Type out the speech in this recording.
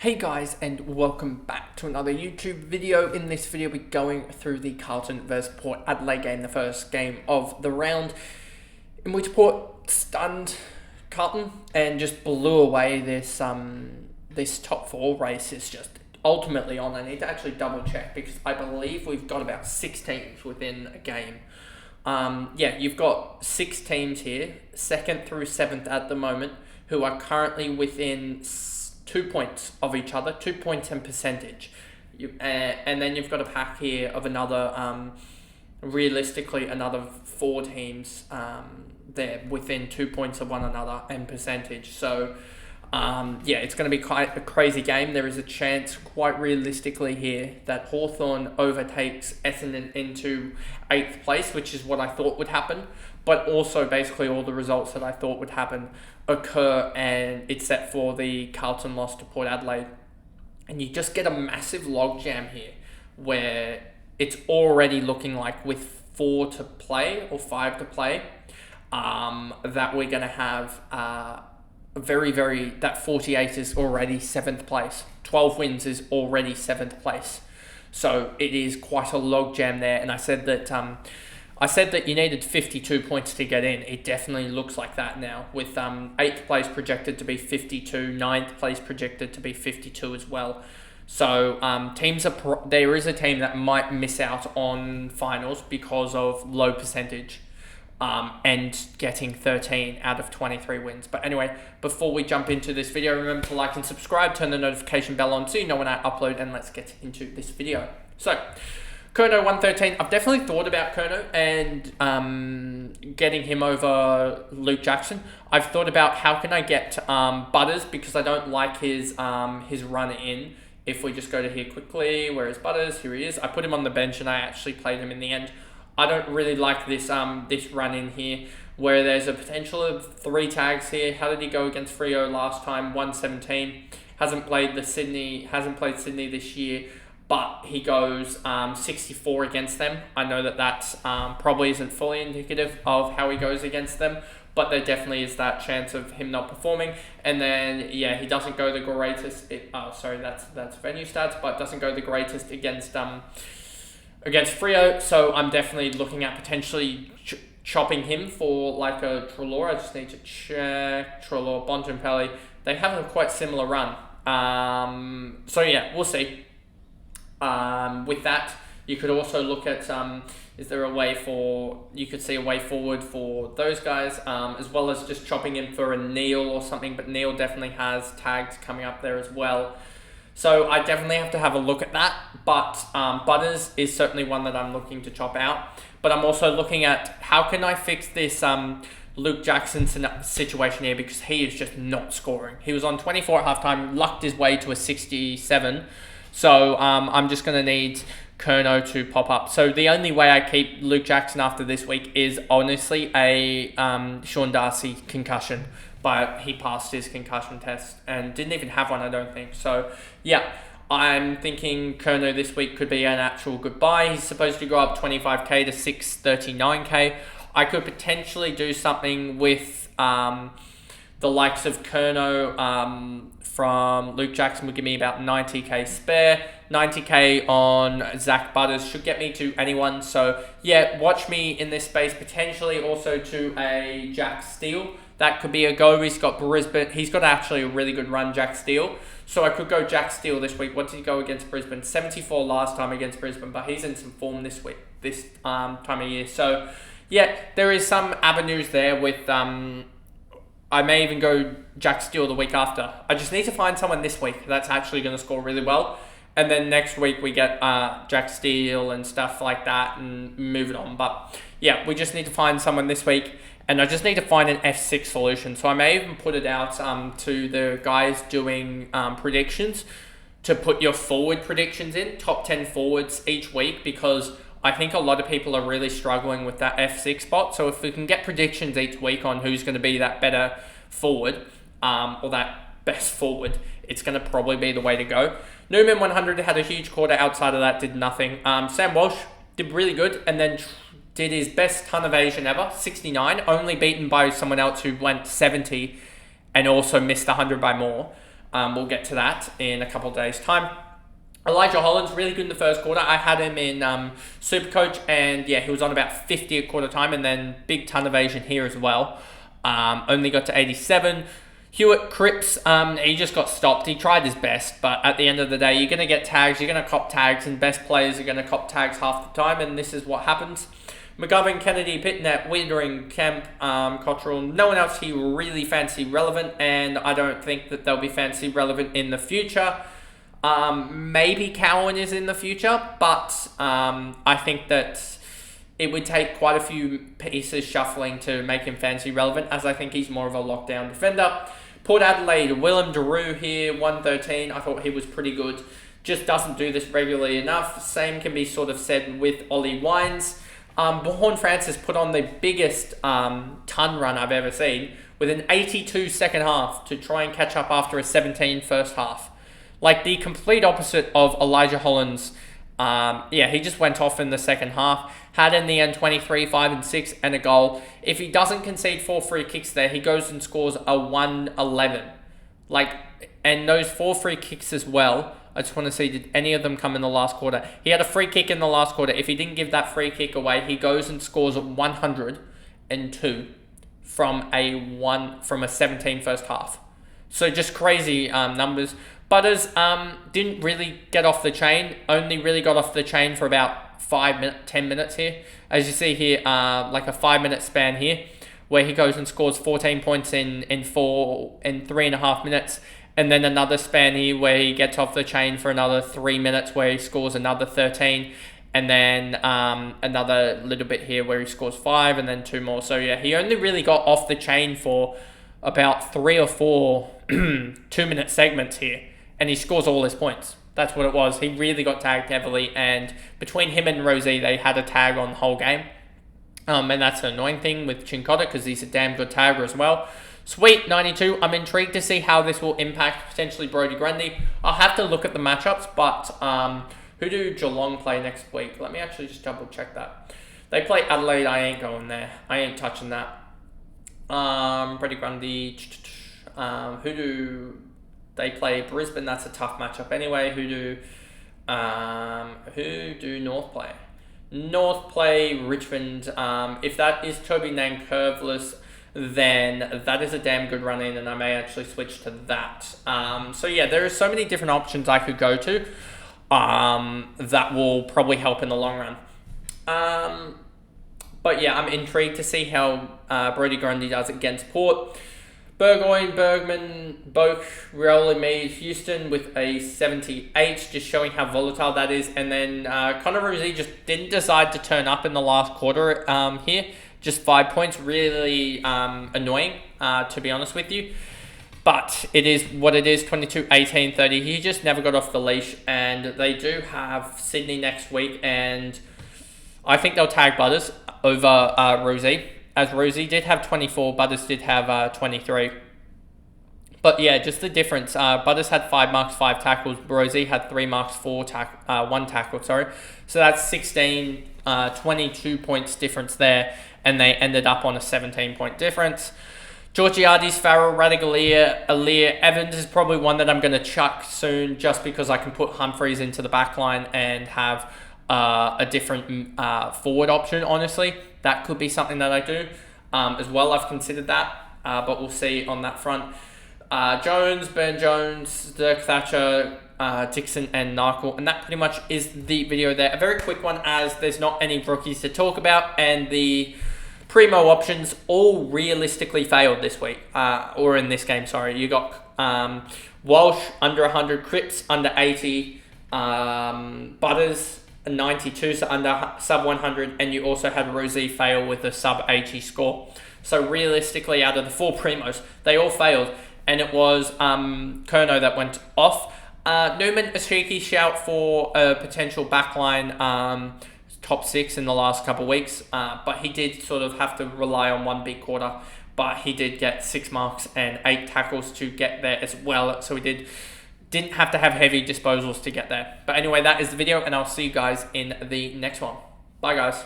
Hey guys, and welcome back to another YouTube video. In this video we're going through the Carlton versus Port Adelaide game, the first game of the round, in which Port stunned Carlton and just blew away this top four race. Is just ultimately on. I need to actually double check because I believe we've got about 6 teams within a game. You've got 6 teams here, 2nd through 7th at the moment, who are currently within 2 points of each other, 2 points and percentage. And then you've got a pack here of another, realistically, another 4 teams there within 2 points of one another and percentage. So, it's going to be quite a crazy game. There is a chance, quite realistically here, that Hawthorn overtakes Essendon into 8th place, which is what I thought would happen. But also, basically, all the results that I thought would happen occur, and it's set for the Carlton loss to Port Adelaide. And you just get a massive logjam here, where it's already looking like with 4 to play, or 5 to play, that we're going to have that 48 is already 7th place. 12 wins is already 7th place. So it is quite a logjam there, and I said that you needed 52 points to get in. It definitely looks like that now, with 8th place projected to be 52, 9th place projected to be 52 as well. So there is a team that might miss out on finals because of low percentage and getting 13 out of 23 wins. But anyway, before we jump into this video, remember to like and subscribe, turn the notification bell on so you know when I upload, and let's get into this video. So, Curnow 113. I've definitely thought about Curnow and getting him over Luke Jackson. I've thought about how can I get Butters, because I don't like his run in. If we just go to here quickly, where is Butters? Here he is. I put him on the bench and I actually played him in the end. I don't really like this run in here, where there's a potential of 3 tags here. How did he go against Freo last time? 117. Hasn't played Sydney this year, but he goes 64 against them. I know that's probably isn't fully indicative of how he goes against them, but there definitely is that chance of him not performing. And then, he doesn't go the greatest. That's venue stats, but doesn't go the greatest against Freo. So I'm definitely looking at potentially chopping him for like a Treloar. I just need to check. Treloar, Bontempelli. They have a quite similar run. We'll see. With that, you could also look at you could see a way forward for those guys, as well as just chopping in for a Neil or something, but Neil definitely has tags coming up there as well. So I definitely have to have a look at that, but Butters is certainly one that I'm looking to chop out. But I'm also looking at how can I fix this Luke Jackson situation here, because he is just not scoring. He was on 24 at halftime, lucked his way to a 67. So I'm just going to need Curnow to pop up. So the only way I keep Luke Jackson after this week is honestly a Sean Darcy concussion. But he passed his concussion test and didn't even have one, I don't think. So, I'm thinking Curnow this week could be an actual goodbye. He's supposed to go up 25k to 639k. I could potentially do something with the likes of Curnow from Luke Jackson would give me about 90k spare. 90k on Zach Butters should get me to anyone. So, watch me in this space, potentially also to a Jack Steele. That could be a go. He's got Brisbane. He's got actually a really good run, Jack Steele. So I could go Jack Steele this week. What did he go against Brisbane? 74 last time against Brisbane, but he's in some form this week, this time of year. So, there is some avenues there with... I may even go Jack Steele the week after. I just need to find someone this week that's actually going to score really well. And then next week we get Jack Steele and stuff like that and move it on. But we just need to find someone this week. And I just need to find an F6 solution. So I may even put it out to the guys doing predictions to put your forward predictions in, top 10 forwards each week, because I think a lot of people are really struggling with that F6 spot. So if we can get predictions each week on who's going to be that better forward or that best forward, it's going to probably be the way to go. Newman 100 had a huge quarter. Outside of that, did nothing. Sam Walsh did really good, and then did his best ton evasion ever, 69, only beaten by someone else who went 70 and also missed 100 by more. We'll get to that in a couple of days' time. Elijah Holland's really good in the first quarter. I had him in Supercoach, and yeah, he was on about 50 at quarter time, and then big ton evasion here as well. Only got to 87. Hewitt Cripps, he just got stopped. He tried his best, but at the end of the day, you're going to get tags, you're going to cop tags, and best players are going to cop tags half the time, and this is what happens. McGovern, Kennedy, Pitnet, Wiedering, Kemp, Cottrell, no one else here really fancy relevant, and I don't think that they'll be fancy relevant in the future. Maybe Cowan is in the future, but I think that it would take quite a few pieces shuffling to make him fancy relevant, as I think he's more of a lockdown defender. Port Adelaide, Willem Daru here, 113. I thought he was pretty good. Just doesn't do this regularly enough. Same can be sort of said with Ollie Wines. Bourne Francis put on the biggest ton run I've ever seen with an 82 second half to try and catch up after a 17 first half. Like the complete opposite of Elijah Holland's. He just went off in the second half. Had in the end 23, 5 and 6 and a goal. If he doesn't concede 4 free kicks there, he goes and scores a 1-11. And those 4 free kicks as well, I just want to see, did any of them come in the last quarter? He had a free kick in the last quarter. If he didn't give that free kick away, he goes and scores 102 from a 17 first half. So just crazy numbers. Butters didn't really get off the chain. Only really got off the chain for about 10 minutes here. As you see here, like a 5-minute span here, where he goes and scores 14 points in 3.5 minutes. And then another span here where he gets off the chain for another 3 minutes where he scores another 13. And then another little bit here where he scores 5 and then 2 more. So yeah, he only really got off the chain for about 3 or 4 2-minute segments here. And he scores all his points. That's what it was. He really got tagged heavily. And between him and Rosie, they had a tag on the whole game. And that's an annoying thing with Chincotta because he's a damn good tagger as well. Sweet, 92. I'm intrigued to see how this will impact potentially Brodie Grundy. I'll have to look at the matchups, but who do Geelong play next week? Let me actually just double check that. They play Adelaide. I ain't going there. I ain't touching that. Brodie Grundy. Who do they play? Brisbane. That's a tough matchup anyway. Who do North play? North play Richmond. If that is Toby Nankervis, then that is a damn good run in, and I may actually switch to that. So yeah, there are so many different options I could go to that will probably help in the long run. But yeah, I'm intrigued to see how Brodie Grundy does against Port. Burgoyne, Bergman, Boak, Rioli, Mead, Houston with a 78, just showing how volatile that is. And then Connor Rosie just didn't decide to turn up in the last quarter here. Just 5 points, really annoying, to be honest with you. But it is what it is, 22, 18, 30. He just never got off the leash. And they do have Sydney next week. And I think they'll tag Butters over Rosie. As Rosie did have 24, Butters did have 23. But yeah, just the difference. Butters had 5 marks, 5 tackles. Rosie had 3 marks, 1 tackle, sorry. So that's 16, 22 points difference there. And they ended up on a 17-point difference. Georgiades, Farrell, Radaglia, Alir, Evans is probably one that I'm going to chuck soon just because I can put Humphreys into the back line and have a different forward option, honestly. That could be something that I do as well. I've considered that, but we'll see on that front. Jones, Ben Jones, Dirk Thatcher, Dixon and Narkle, and that pretty much is the video there. A very quick one as there's not any rookies to talk about, and the primo options all realistically failed this week, or in this game, sorry. You got Walsh under 100, Cripps under 80, Butters 92, so under sub 100, and you also had Rosie fail with a sub 80 score. So realistically, out of the 4 primos, they all failed, and it was Kerno that went off. Newman, a cheeky shout for a potential backline top 6 in the last couple of weeks, but he did sort of have to rely on 1 big quarter, but he did get 6 marks and 8 tackles to get there as well, so he didn't have to have heavy disposals to get there. But anyway, that is the video, and I'll see you guys in the next one. Bye, guys.